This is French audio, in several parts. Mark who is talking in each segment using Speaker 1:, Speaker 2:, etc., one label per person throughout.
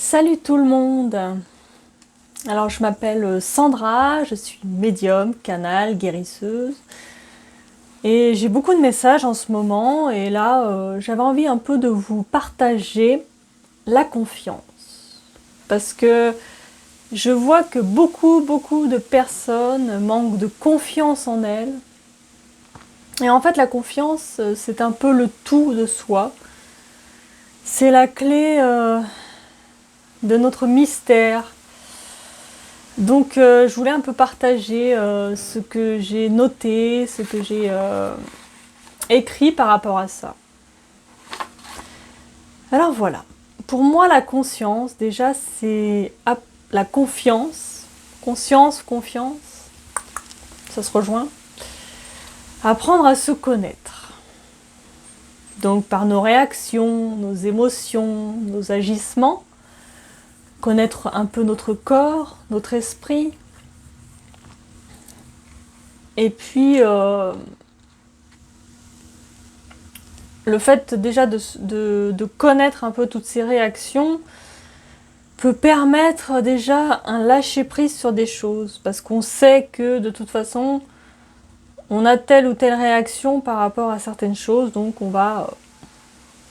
Speaker 1: Salut tout le monde. Alors je m'appelle Sandra, je suis médium, canal, guérisseuse. Et j'ai beaucoup de messages en ce moment et là j'avais envie un peu de vous partager la confiance. Parce que je vois que beaucoup de personnes manquent de confiance en elles. Et en fait la confiance c'est un peu le tout de soi. C'est la clé de notre mystère. Donc je voulais un peu partager ce que j'ai noté, ce que j'ai écrit par rapport à ça. Alors voilà, pour moi la conscience, déjà c'est la confiance, conscience, confiance, ça se rejoint, apprendre à se connaître. Donc par nos réactions, nos émotions, nos agissements, connaître un peu notre corps, notre esprit, et puis le fait déjà de connaître un peu toutes ces réactions peut permettre déjà un lâcher-prise sur des choses, parce qu'on sait que de toute façon, on a telle ou telle réaction par rapport à certaines choses, donc on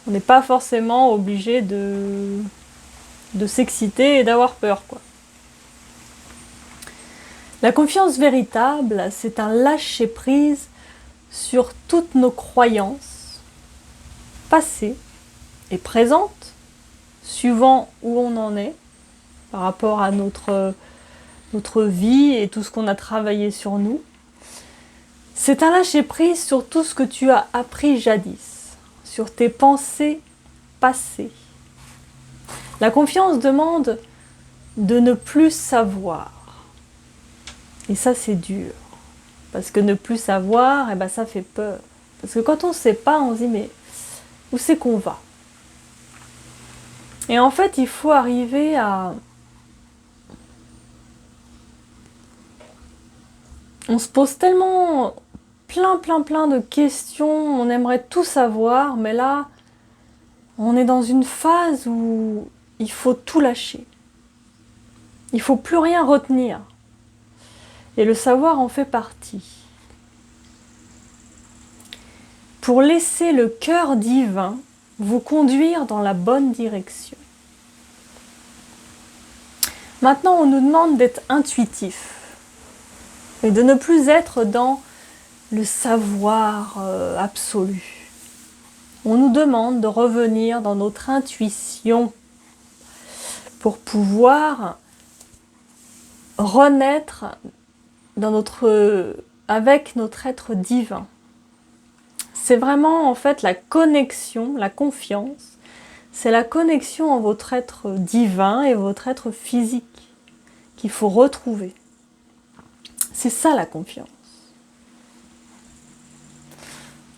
Speaker 1: n'est pas forcément obligé de s'exciter et d'avoir peur, quoi. La confiance véritable, c'est un lâcher-prise sur toutes nos croyances passées et présentes, suivant où on en est, par rapport à notre vie et tout ce qu'on a travaillé sur nous. C'est un lâcher-prise sur tout ce que tu as appris jadis, sur tes pensées passées. La confiance demande de ne plus savoir. Et ça, c'est dur. Parce que ne plus savoir, ça fait peur. Parce que quand on ne sait pas, on se dit, mais où c'est qu'on va ? Et en fait, il faut arriver à... On se pose tellement plein de questions, on aimerait tout savoir, mais là, on est dans une phase où il faut tout lâcher. Il ne faut plus rien retenir. Et le savoir en fait partie. Pour laisser le cœur divin vous conduire dans la bonne direction. Maintenant, on nous demande d'être intuitif et de ne plus être dans le savoir absolu. On nous demande de revenir dans notre intuition pour pouvoir renaître avec notre être divin. C'est vraiment en fait la connexion, la confiance, c'est la connexion en votre être divin et votre être physique qu'il faut retrouver. C'est ça la confiance.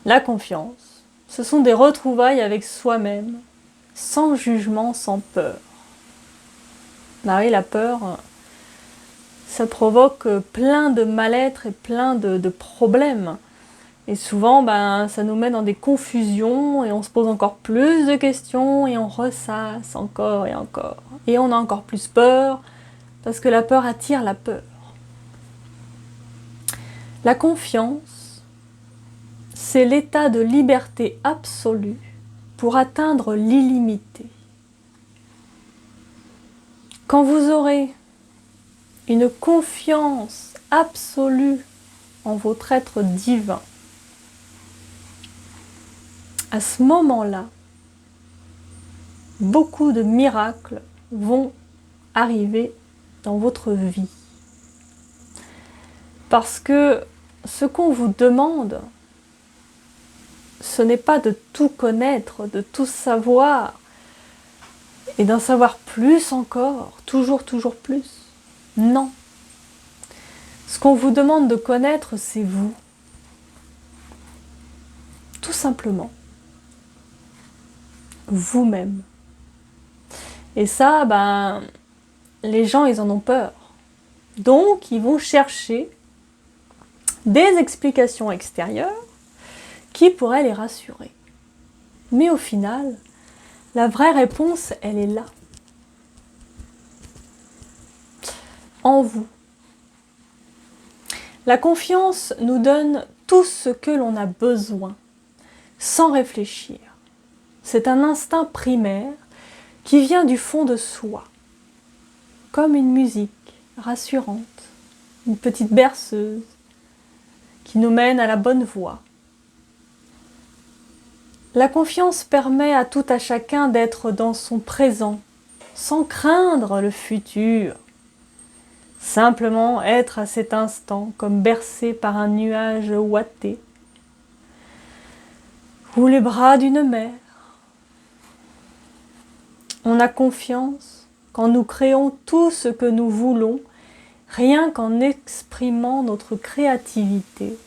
Speaker 1: La confiance, ce sont des retrouvailles avec soi-même, sans jugement, sans peur. Ah oui, la peur, ça provoque plein de mal-être et plein de problèmes. Et souvent, ça nous met dans des confusions et on se pose encore plus de questions et on ressasse encore et encore. Et on a encore plus peur parce que la peur attire la peur. La confiance, c'est l'état de liberté absolue pour atteindre l'illimité. Quand vous aurez une confiance absolue en votre être divin, à ce moment-là, beaucoup de miracles vont arriver dans votre vie. Parce que ce qu'on vous demande, ce n'est pas de tout connaître, de tout savoir, et d'en savoir plus encore, toujours plus. Non. Ce qu'on vous demande de connaître, c'est vous. Tout simplement. Vous-même. Et ça, les gens, ils en ont peur. Donc, ils vont chercher des explications extérieures qui pourraient les rassurer. Mais au final, la vraie réponse, elle est là. en vous. La confiance nous donne tout ce que l'on a besoin, sans réfléchir. C'est un instinct primaire qui vient du fond de soi, comme une musique rassurante, une petite berceuse qui nous mène à la bonne voie. La confiance permet à tout à chacun d'être dans son présent, sans craindre le futur. Simplement être à cet instant comme bercé par un nuage ouaté ou les bras d'une mère. On a confiance quand nous créons tout ce que nous voulons, rien qu'en exprimant notre créativité,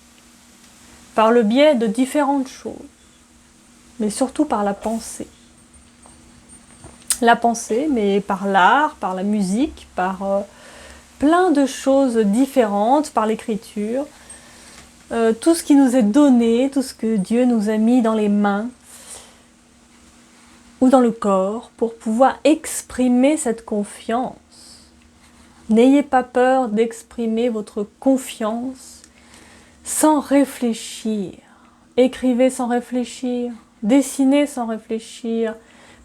Speaker 1: par le biais de différentes choses, mais surtout par la pensée. La pensée, mais par l'art, par la musique, par plein de choses différentes, par l'écriture, tout ce qui nous est donné, tout ce que Dieu nous a mis dans les mains ou dans le corps pour pouvoir exprimer cette confiance. N'ayez pas peur d'exprimer votre confiance sans réfléchir. Écrivez sans réfléchir, dessinez sans réfléchir,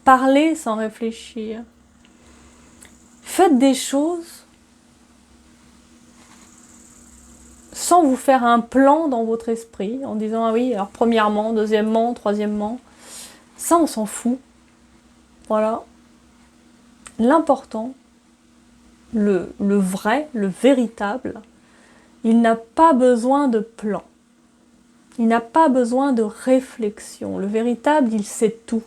Speaker 1: parlez sans réfléchir. Faites des choses sans vous faire un plan dans votre esprit, en disant ah oui, alors premièrement, deuxièmement, troisièmement. Ça, on s'en fout. Voilà. L'important, le vrai, le véritable, il n'a pas besoin de plan. Il n'a pas besoin de réflexion. Le véritable, il sait tout.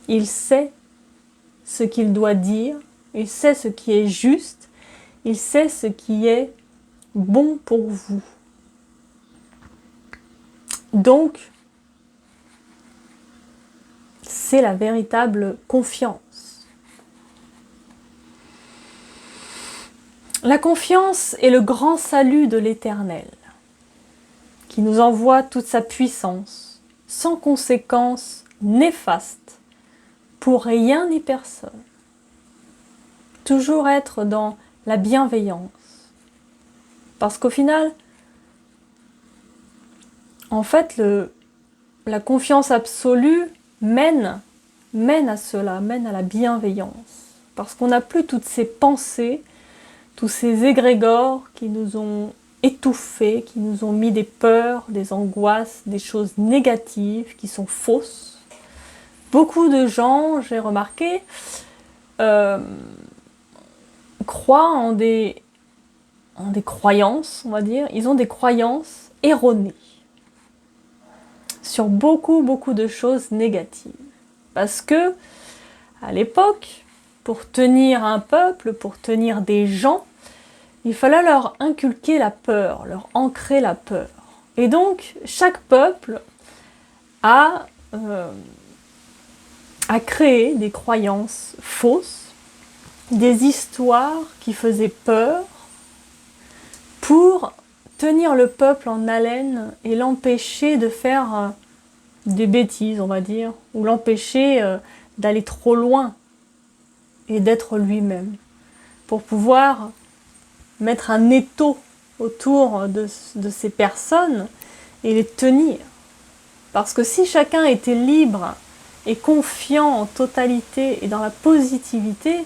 Speaker 1: Il sait ce qu'il doit dire, il sait ce qui est juste, il sait ce qui est bon pour vous. Donc, c'est la véritable confiance. La confiance est le grand salut de l'Éternel, qui nous envoie toute sa puissance, sans conséquences néfastes, pour rien ni personne. Toujours être dans la bienveillance. Parce qu'au final, en fait, la confiance absolue mène à cela, mène à la bienveillance. Parce qu'on n'a plus toutes ces pensées, tous ces égrégores qui nous ont étouffés, qui nous ont mis des peurs, des angoisses, des choses négatives qui sont fausses. Beaucoup de gens, j'ai remarqué, croient en des croyances, on va dire. Ils ont des croyances erronées sur beaucoup de choses négatives. Parce que, à l'époque, pour tenir un peuple, pour tenir des gens, il fallait leur inculquer la peur, leur ancrer la peur. Et donc, chaque peuple a créé des croyances fausses, des histoires qui faisaient peur pour tenir le peuple en haleine et l'empêcher de faire des bêtises, on va dire, ou l'empêcher d'aller trop loin et d'être lui-même, pour pouvoir mettre un étau autour de ces personnes et les tenir. Parce que si chacun était libre et confiant en totalité et dans la positivité,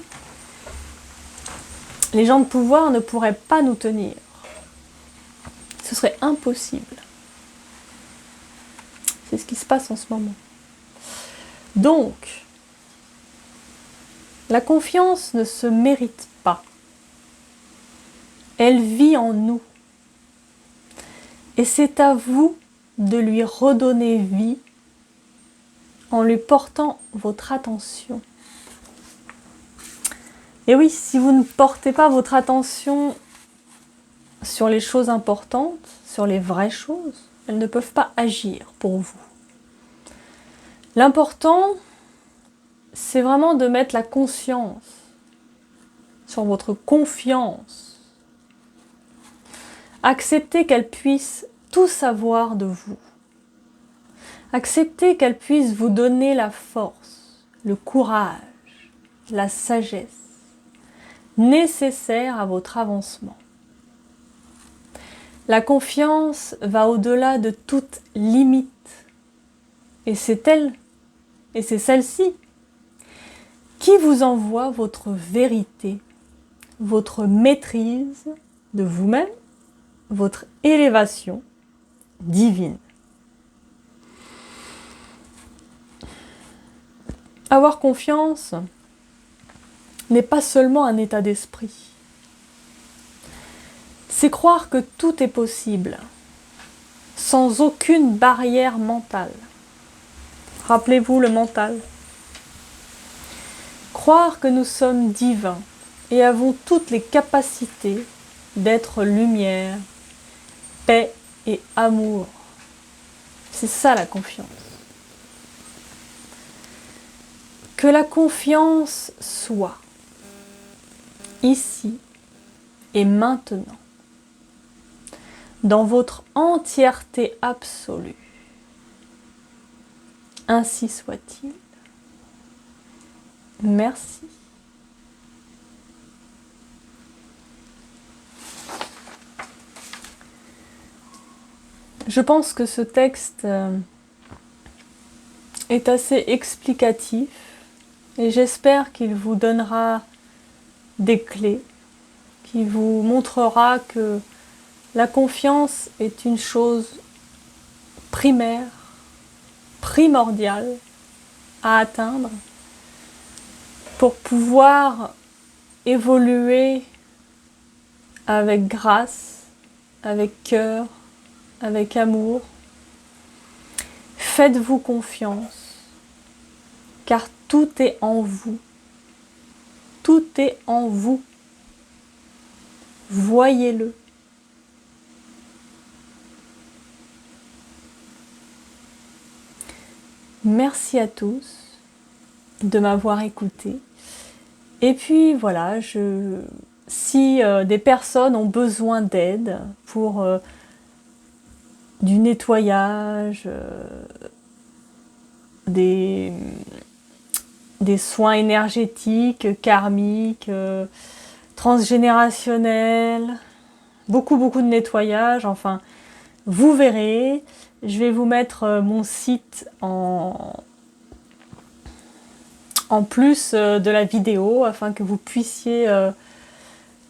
Speaker 1: les gens de pouvoir ne pourraient pas nous tenir. Ce serait impossible. C'est ce qui se passe en ce moment. Donc, la confiance ne se mérite pas. Elle vit en nous. Et c'est à vous de lui redonner vie en lui portant votre attention. Et oui, si vous ne portez pas votre attention sur les choses importantes, sur les vraies choses, elles ne peuvent pas agir pour vous. L'important, c'est vraiment de mettre la conscience sur votre confiance. Accepter qu'elle puisse tout savoir de vous. Accepter qu'elle puisse vous donner la force, le courage, la sagesse, nécessaires à votre avancement. La confiance va au-delà de toute limite. Et c'est elle, et c'est celle-ci, qui vous envoie votre vérité, votre maîtrise de vous-même, votre élévation divine. Avoir confiance n'est pas seulement un état d'esprit. C'est croire que tout est possible, sans aucune barrière mentale. Rappelez-vous le mental. Croire que nous sommes divins et avons toutes les capacités d'être lumière, paix et amour. C'est ça la confiance. Que la confiance soit ici et maintenant, dans votre entièreté absolue. Ainsi soit-il. Merci. Je pense que ce texte est assez explicatif et j'espère qu'il vous donnera des clés, qu'il vous montrera que la confiance est une chose primaire, primordiale à atteindre pour pouvoir évoluer avec grâce, avec cœur, avec amour. Faites-vous confiance, car tout est en vous. Tout est en vous. Voyez-le. Merci à tous de m'avoir écouté. Et puis voilà, si des personnes ont besoin d'aide pour du nettoyage, des soins énergétiques, karmiques, transgénérationnels, beaucoup de nettoyage, enfin, vous verrez. Je vais vous mettre mon site en plus de la vidéo afin que vous puissiez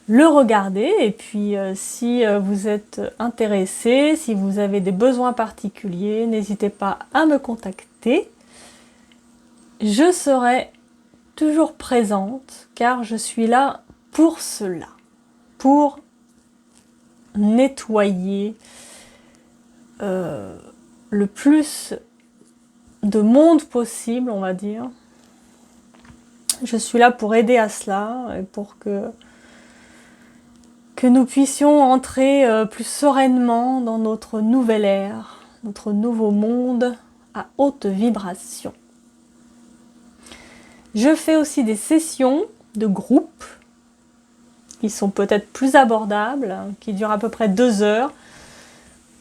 Speaker 1: le regarder. Et puis si vous êtes intéressé, si vous avez des besoins particuliers, n'hésitez pas à me contacter. Je serai toujours présente car je suis là pour cela, pour nettoyer le plus de monde possible, on va dire. Je suis là pour aider à cela et pour que nous puissions entrer plus sereinement dans notre nouvelle ère, notre nouveau monde à haute vibration. Je fais aussi des sessions de groupe qui sont peut-être plus abordables, qui durent à peu près 2 heures,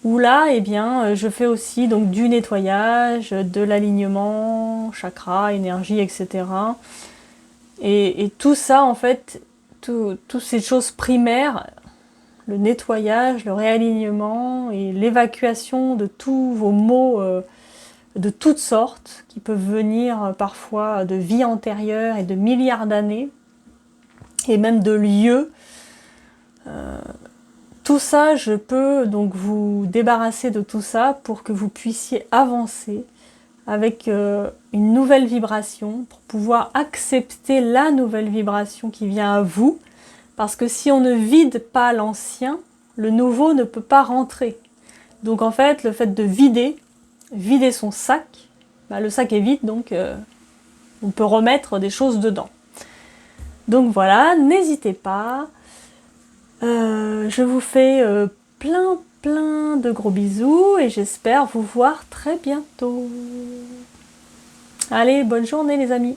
Speaker 1: où là, eh bien, je fais aussi donc du nettoyage, de l'alignement, chakra, énergie, etc. Et tout ça, en fait, toutes ces choses primaires, le nettoyage, le réalignement et l'évacuation de tous vos maux de toutes sortes, qui peuvent venir parfois de vies antérieures et de milliards d'années, et même de lieux. Tout ça, je peux donc vous débarrasser de tout ça pour que vous puissiez avancer avec une nouvelle vibration, pour pouvoir accepter la nouvelle vibration qui vient à vous, parce que si on ne vide pas l'ancien, le nouveau ne peut pas rentrer. Donc en fait, le fait de vider son sac, le sac est vide, donc on peut remettre des choses dedans. Donc voilà, n'hésitez pas. Je vous fais plein de gros bisous et j'espère vous voir très bientôt. Allez, bonne journée les amis.